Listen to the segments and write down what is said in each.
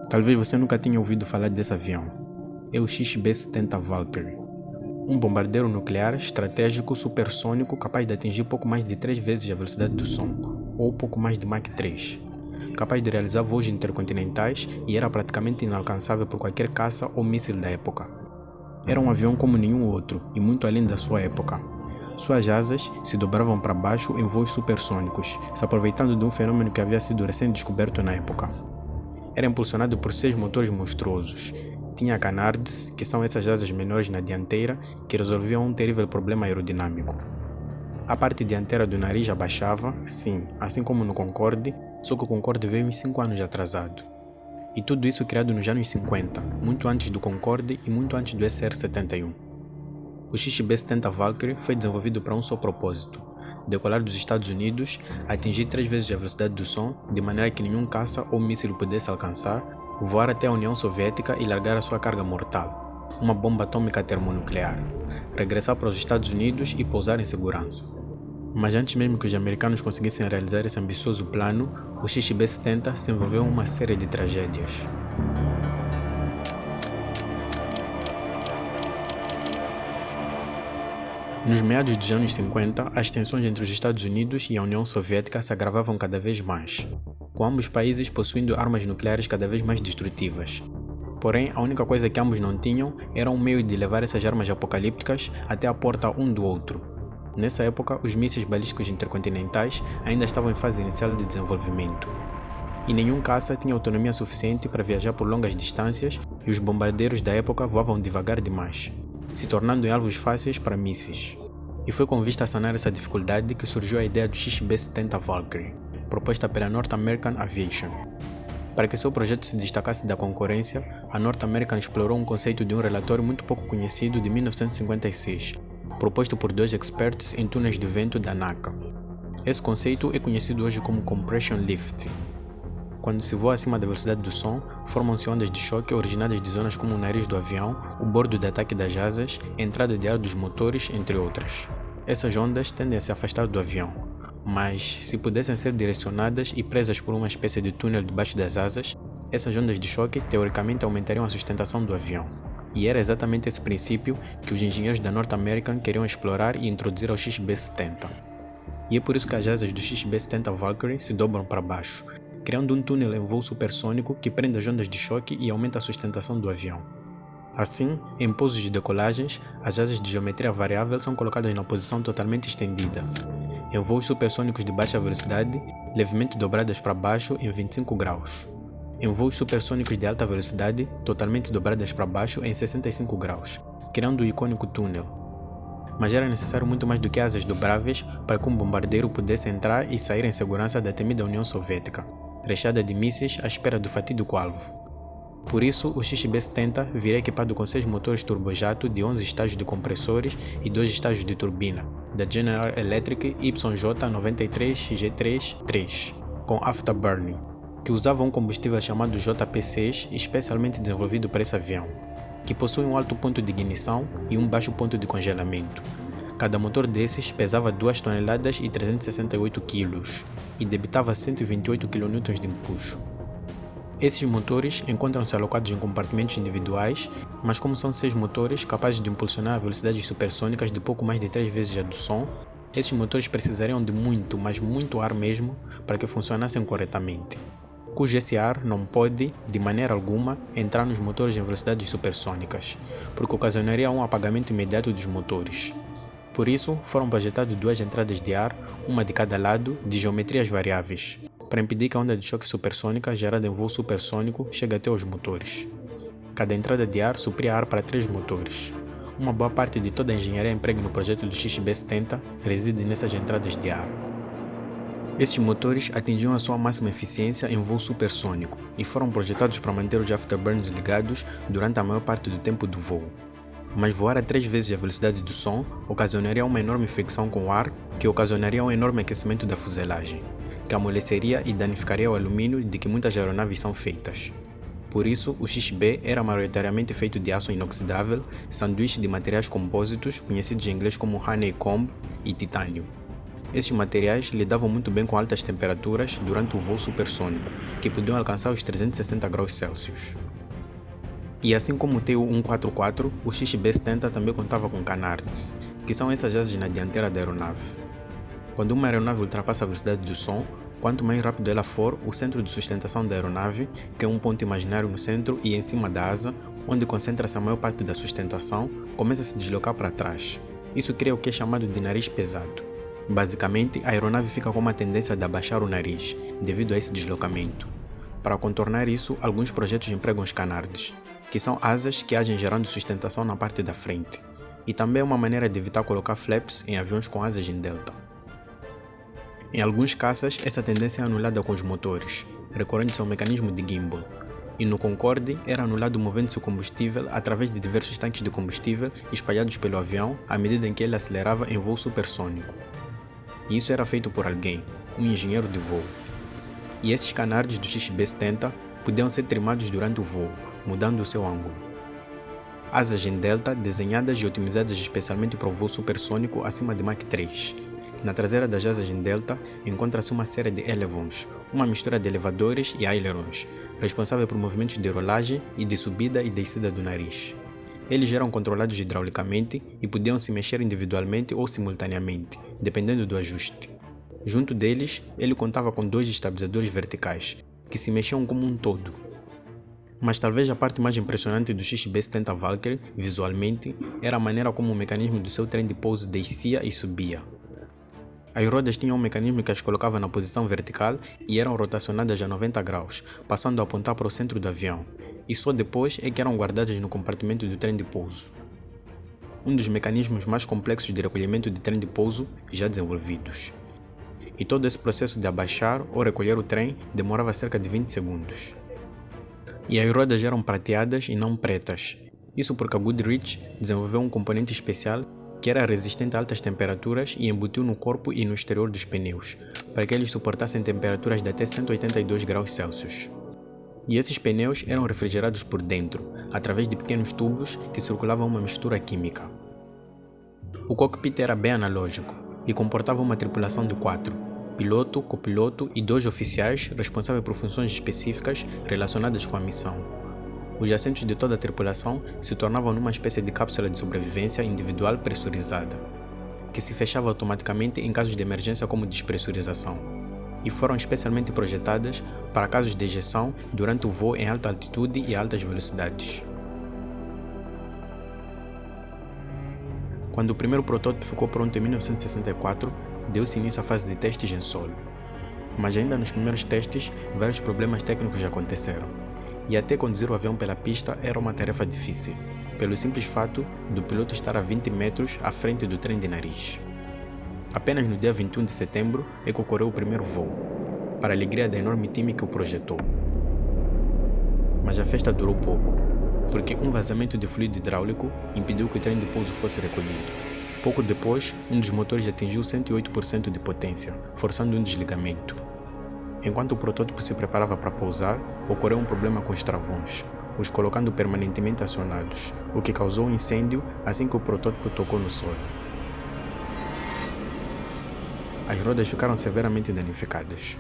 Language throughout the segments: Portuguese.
Talvez você nunca tenha ouvido falar desse avião. É o XB-70 Valkyrie, um bombardeiro nuclear estratégico supersônico capaz de atingir pouco mais de 3 vezes a velocidade do som, ou pouco mais de Mach 3, capaz de realizar voos intercontinentais e era praticamente inalcançável por qualquer caça ou míssil da época. Era um avião como nenhum outro e muito além da sua época. Suas asas se dobravam para baixo em voos supersônicos, se aproveitando de um fenômeno que havia sido recém-descoberto na época. Era impulsionado por 6 motores monstruosos. Tinha canards, que são essas asas menores na dianteira, que resolviam um terrível problema aerodinâmico. A parte dianteira do nariz abaixava, sim, assim como no Concorde, só que o Concorde veio uns 5 anos atrasado. E tudo isso criado nos anos 50, muito antes do Concorde e muito antes do SR-71. O XB-70 Valkyrie foi desenvolvido para um só propósito: decolar dos Estados Unidos, atingir 3 vezes a velocidade do som, de maneira que nenhum caça ou míssil pudesse alcançar, voar até a União Soviética e largar a sua carga mortal, uma bomba atômica termonuclear, regressar para os Estados Unidos e pousar em segurança. Mas antes mesmo que os americanos conseguissem realizar esse ambicioso plano, o XB-70 se envolveu em uma série de tragédias. Nos meados dos anos 50, as tensões entre os Estados Unidos e a União Soviética se agravavam cada vez mais, com ambos países possuindo armas nucleares cada vez mais destrutivas. Porém, a única coisa que ambos não tinham era um meio de levar essas armas apocalípticas até a porta um do outro. Nessa época, os mísseis balísticos intercontinentais ainda estavam em fase inicial de desenvolvimento. E nenhum caça tinha autonomia suficiente para viajar por longas distâncias e os bombardeiros da época voavam devagar demais, se tornando em alvos fáceis para mísseis. E foi com vista a sanar essa dificuldade que surgiu a ideia do XB-70 Valkyrie, proposta pela North American Aviation. Para que seu projeto se destacasse da concorrência, a North American explorou um conceito de um relatório muito pouco conhecido de 1956, proposto por 2 experts em túneis de vento da NACA. Esse conceito é conhecido hoje como Compression Lift. Quando se voa acima da velocidade do som, formam-se ondas de choque originadas de zonas como o nariz do avião, o bordo de ataque das asas, a entrada de ar dos motores, entre outras. Essas ondas tendem a se afastar do avião, mas se pudessem ser direcionadas e presas por uma espécie de túnel debaixo das asas, essas ondas de choque teoricamente aumentariam a sustentação do avião. E era exatamente esse princípio que os engenheiros da North American queriam explorar e introduzir ao XB-70. E é por isso que as asas do XB-70 Valkyrie se dobram para baixo, criando um túnel em voo supersônico que prende as ondas de choque e aumenta a sustentação do avião. Assim, em pousos de decolagens, as asas de geometria variável são colocadas na posição totalmente estendida. Em voos supersônicos de baixa velocidade, levemente dobradas para baixo em 25 graus. Em voos supersônicos de alta velocidade, totalmente dobradas para baixo em 65 graus, criando o icônico túnel. Mas era necessário muito mais do que asas dobráveis para que um bombardeiro pudesse entrar e sair em segurança da temida União Soviética, recheada de mísseis à espera do fatídico alvo. Por isso, o XB-70 viria equipado com 6 motores turbojato de 11 estágios de compressores e 2 estágios de turbina, da General Electric YJ93G3-3, com afterburning, que usava um combustível chamado JP6, especialmente desenvolvido para esse avião, que possui um alto ponto de ignição e um baixo ponto de congelamento. Cada motor desses pesava 2 toneladas e 368 kg e debitava 128 kN de empuxo. Esses motores encontram-se alocados em compartimentos individuais, mas como são 6 motores capazes de impulsionar a velocidades supersônicas de pouco mais de 3 vezes a do som, esses motores precisariam de muito, mas muito ar mesmo para que funcionassem corretamente, cujo esse ar não pode, de maneira alguma, entrar nos motores em velocidades supersônicas, porque ocasionaria um apagamento imediato dos motores. Por isso, foram projetadas 2 entradas de ar, uma de cada lado, de geometrias variáveis, para impedir que a onda de choque supersônica gerada em voo supersônico chegue até os motores. Cada entrada de ar supria ar para 3 motores. Uma boa parte de toda a engenharia empregue no projeto do XB-70 reside nessas entradas de ar. Esses motores atingiam a sua máxima eficiência em voo supersônico e foram projetados para manter os afterburns ligados durante a maior parte do tempo do voo. Mas voar a 3 vezes a velocidade do som ocasionaria uma enorme fricção com o ar, que ocasionaria um enorme aquecimento da fuselagem, que amoleceria e danificaria o alumínio de que muitas aeronaves são feitas. Por isso, o XB era maioritariamente feito de aço inoxidável, sanduíche de materiais compósitos, conhecidos em inglês como honeycomb, e titânio. Esses materiais lidavam muito bem com altas temperaturas durante o voo supersônico, que podiam alcançar os 360 graus Celsius. E assim como o Tu-144, o XB-70 também contava com canards, que são essas asas na dianteira da aeronave. Quando uma aeronave ultrapassa a velocidade do som, quanto mais rápido ela for, o centro de sustentação da aeronave, que é um ponto imaginário no centro e em cima da asa, onde concentra-se a maior parte da sustentação, começa a se deslocar para trás. Isso cria o que é chamado de nariz pesado. Basicamente, a aeronave fica com uma tendência de abaixar o nariz, devido a esse deslocamento. Para contornar isso, alguns projetos empregam os canards, que são asas que agem gerando sustentação na parte da frente, e também é uma maneira de evitar colocar flaps em aviões com asas em delta. Em alguns caças, essa tendência é anulada com os motores, recorrendo-se ao mecanismo de gimbal, e no Concorde era anulado movendo-se o combustível através de diversos tanques de combustível espalhados pelo avião à medida em que ele acelerava em voo supersônico. E isso era feito por alguém, um engenheiro de voo. E esses canards do XB-70 podiam ser trimados durante o voo, mudando o seu ângulo. Asas em delta desenhadas e otimizadas especialmente para o voo supersônico acima de Mach 3. Na traseira das asas em delta encontra-se uma série de elevons, uma mistura de elevadores e ailerons, responsável por movimentos de rolagem e de subida e descida do nariz. Eles eram controlados hidraulicamente e podiam se mexer individualmente ou simultaneamente, dependendo do ajuste. Junto deles, ele contava com 2 estabilizadores verticais, que se mexiam como um todo. Mas talvez a parte mais impressionante do XB-70 Valkyrie, visualmente, era a maneira como o mecanismo do seu trem de pouso descia e subia. As rodas tinham um mecanismo que as colocava na posição vertical e eram rotacionadas a 90 graus, passando a apontar para o centro do avião, e só depois é que eram guardadas no compartimento do trem de pouso. Um dos mecanismos mais complexos de recolhimento de trem de pouso já desenvolvidos. E todo esse processo de abaixar ou recolher o trem demorava cerca de 20 segundos. E as rodas eram prateadas e não pretas. Isso porque a Goodrich desenvolveu um componente especial que era resistente a altas temperaturas e embutiu no corpo e no exterior dos pneus, para que eles suportassem temperaturas de até 182 graus Celsius. E esses pneus eram refrigerados por dentro, através de pequenos tubos que circulavam uma mistura química. O cockpit era bem analógico e comportava uma tripulação de 4, piloto, copiloto e 2 oficiais responsáveis por funções específicas relacionadas com a missão. Os assentos de toda a tripulação se tornavam numa espécie de cápsula de sobrevivência individual pressurizada, que se fechava automaticamente em casos de emergência como despressurização, e foram especialmente projetadas para casos de ejeção durante o voo em alta altitude e altas velocidades. Quando o primeiro protótipo ficou pronto em 1964, deu-se início à fase de testes em solo. Mas ainda nos primeiros testes, vários problemas técnicos já aconteceram. E até conduzir o avião pela pista era uma tarefa difícil, pelo simples fato do piloto estar a 20 metros à frente do trem de nariz. Apenas no dia 21 de setembro é que ocorreu o primeiro voo, para a alegria da enorme time que o projetou. Mas a festa durou pouco, porque um vazamento de fluido hidráulico impediu que o trem de pouso fosse recolhido. Pouco depois, um dos motores atingiu 108% de potência, forçando um desligamento. Enquanto o protótipo se preparava para pousar, ocorreu um problema com os travões, os colocando permanentemente acionados, o que causou um incêndio assim que o protótipo tocou no solo. As rodas ficaram severamente danificadas.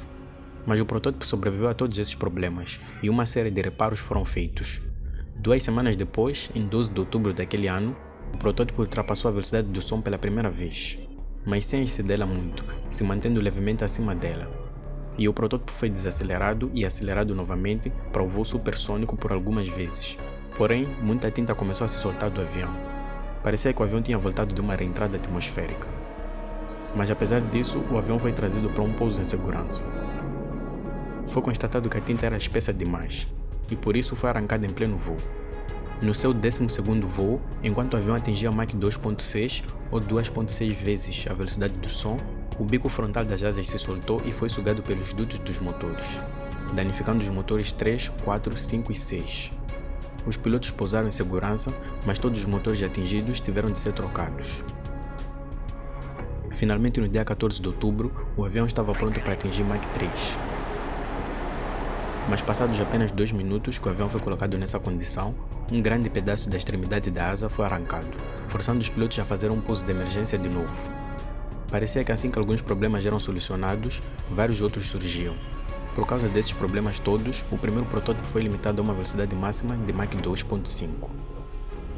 Mas o protótipo sobreviveu a todos esses problemas e uma série de reparos foram feitos. 2 semanas depois, em 12 de outubro daquele ano, o protótipo ultrapassou a velocidade do som pela primeira vez, mas sem excedê-la muito, se mantendo levemente acima dela. E o protótipo foi desacelerado e acelerado novamente para o voo supersônico por algumas vezes. Porém, muita tinta começou a se soltar do avião. Parecia que o avião tinha voltado de uma reentrada atmosférica. Mas apesar disso, o avião foi trazido para um pouso em segurança. Foi constatado que a tinta era espessa demais, e por isso foi arrancada em pleno voo. No seu 12º voo, enquanto o avião atingia Mach 2.6 ou 2.6 vezes a velocidade do som, o bico frontal das asas se soltou e foi sugado pelos dutos dos motores, danificando os motores 3, 4, 5 e 6. Os pilotos pousaram em segurança, mas todos os motores atingidos tiveram de ser trocados. Finalmente, no dia 14 de outubro, o avião estava pronto para atingir Mach 3. Mas passados apenas 2 minutos que o avião foi colocado nessa condição, um grande pedaço da extremidade da asa foi arrancado, forçando os pilotos a fazer um pouso de emergência de novo. Parecia que assim que alguns problemas eram solucionados, vários outros surgiam. Por causa desses problemas todos, o primeiro protótipo foi limitado a uma velocidade máxima de Mach 2.5.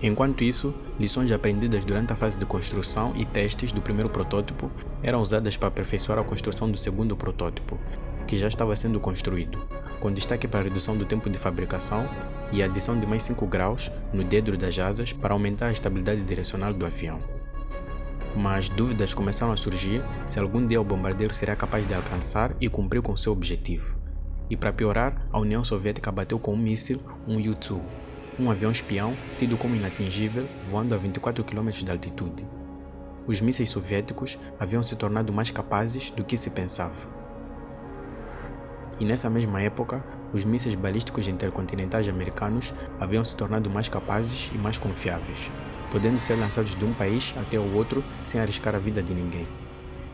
Enquanto isso, lições aprendidas durante a fase de construção e testes do primeiro protótipo eram usadas para aperfeiçoar a construção do segundo protótipo, que já estava sendo construído, com destaque para a redução do tempo de fabricação e a adição de mais 5 graus no diâmetro das asas para aumentar a estabilidade direcional do avião. Mas dúvidas começaram a surgir se algum dia o bombardeiro seria capaz de alcançar e cumprir com seu objetivo. E para piorar, a União Soviética bateu com um míssil, um U-2, um avião espião tido como inatingível voando a 24 km de altitude. Os mísseis soviéticos haviam se tornado mais capazes do que se pensava. E nessa mesma época, os mísseis balísticos intercontinentais americanos haviam se tornado mais capazes e mais confiáveis, podendo ser lançados de um país até o outro sem arriscar a vida de ninguém.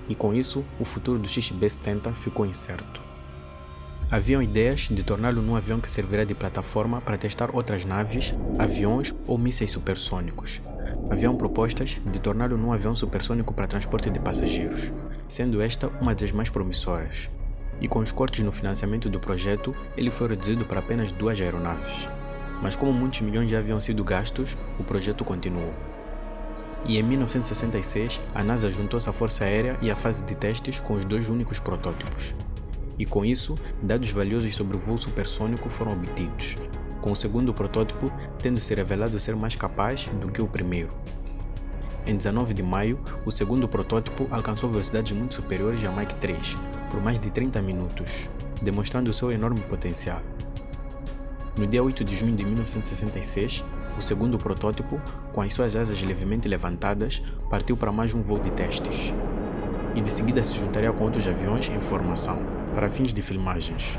E com isso, o futuro do XB-70 ficou incerto. Haviam ideias de torná-lo num avião que serviria de plataforma para testar outras naves, aviões ou mísseis supersônicos. Haviam propostas de torná-lo num avião supersônico para transporte de passageiros, sendo esta uma das mais promissoras. E com os cortes no financiamento do projeto, ele foi reduzido para apenas 2 aeronaves. Mas como muitos milhões já haviam sido gastos, o projeto continuou. E em 1966, a NASA juntou-se à Força Aérea e à fase de testes com os 2 únicos protótipos. E com isso, dados valiosos sobre o voo supersônico foram obtidos, com o segundo protótipo tendo se revelado ser mais capaz do que o primeiro. Em 19 de maio, o segundo protótipo alcançou velocidades muito superiores a Mach 3, por mais de 30 minutos, demonstrando seu enorme potencial. No dia 8 de junho de 1966, o segundo protótipo, com as suas asas levemente levantadas, partiu para mais um voo de testes, e de seguida se juntaria com outros aviões em formação, para fins de filmagens.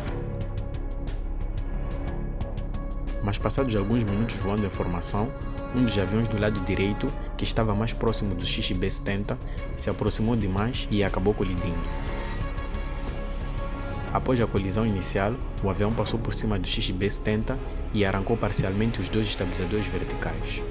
Mas passados alguns minutos voando em formação, um dos aviões do lado direito, que estava mais próximo do XB-70, se aproximou demais e acabou colidindo. Após a colisão inicial, o avião passou por cima do XB-70 e arrancou parcialmente os 2 estabilizadores verticais.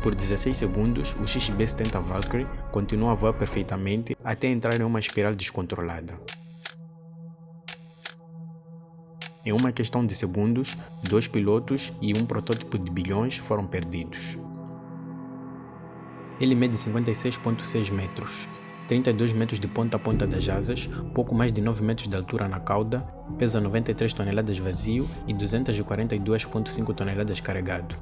Por 16 segundos, o XB-70 Valkyrie continuou a voar perfeitamente até entrar em uma espiral descontrolada. Em uma questão de segundos, 2 pilotos e um protótipo de bilhões foram perdidos. Ele mede 56,6 metros, 32 metros de ponta a ponta das asas, pouco mais de 9 metros de altura na cauda, pesa 93 toneladas vazio e 242,5 toneladas carregado.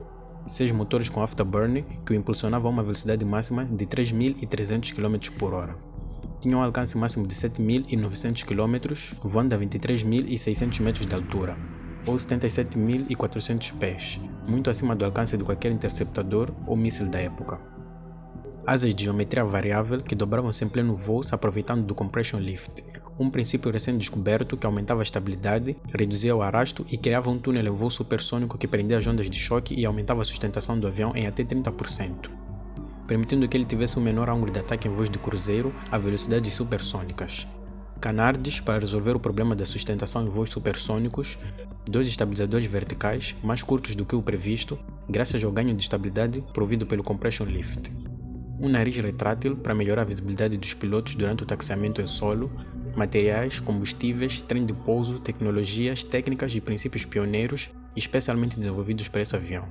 6 motores com afterburner que o impulsionavam a uma velocidade máxima de 3.300 km/h. Tinha um alcance máximo de 7.900 km, voando a 23.600 metros de altura, ou 77.400 pés, muito acima do alcance de qualquer interceptador ou míssil da época. Asas de geometria variável que dobravam-se em pleno voo se aproveitando do compression lift, um princípio recém-descoberto que aumentava a estabilidade, reduzia o arrasto e criava um túnel em voo supersônico que prendia as ondas de choque e aumentava a sustentação do avião em até 30%, permitindo que ele tivesse um menor ângulo de ataque em voos de cruzeiro a velocidades supersônicas. Canards para resolver o problema da sustentação em voos supersônicos, 2 estabilizadores verticais mais curtos do que o previsto, graças ao ganho de estabilidade provido pelo compression lift. Um nariz retrátil para melhorar a visibilidade dos pilotos durante o taxiamento em solo, materiais, combustíveis, trem de pouso, tecnologias, técnicas e princípios pioneiros especialmente desenvolvidos para esse avião.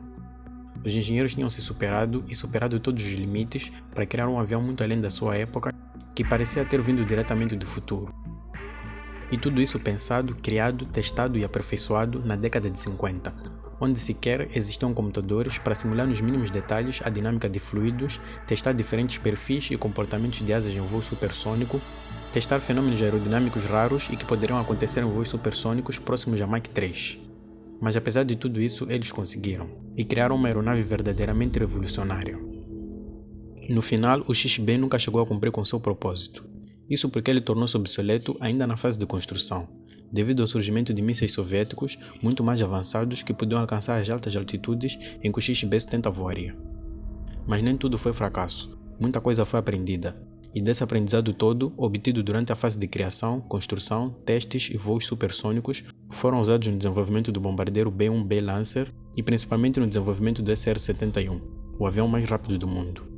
Os engenheiros tinham se superado todos os limites para criar um avião muito além da sua época que parecia ter vindo diretamente do futuro. E tudo isso pensado, criado, testado e aperfeiçoado na década de 50, onde sequer existiam computadores para simular nos mínimos detalhes a dinâmica de fluidos, testar diferentes perfis e comportamentos de asas em voo supersônico, testar fenômenos aerodinâmicos raros e que poderiam acontecer em voos supersônicos próximos a Mach 3. Mas apesar de tudo isso, eles conseguiram, e criaram uma aeronave verdadeiramente revolucionária. No final, o XB nunca chegou a cumprir com seu propósito. Isso porque ele tornou-se obsoleto ainda na fase de construção, devido ao surgimento de mísseis soviéticos muito mais avançados que podiam alcançar as altas altitudes em que o XB-70 voaria. Mas nem tudo foi fracasso, muita coisa foi aprendida, E desse aprendizado todo, obtido durante a fase de criação, construção, testes e voos supersônicos, foram usados no desenvolvimento do bombardeiro B-1B Lancer e principalmente no desenvolvimento do SR-71, o avião mais rápido do mundo.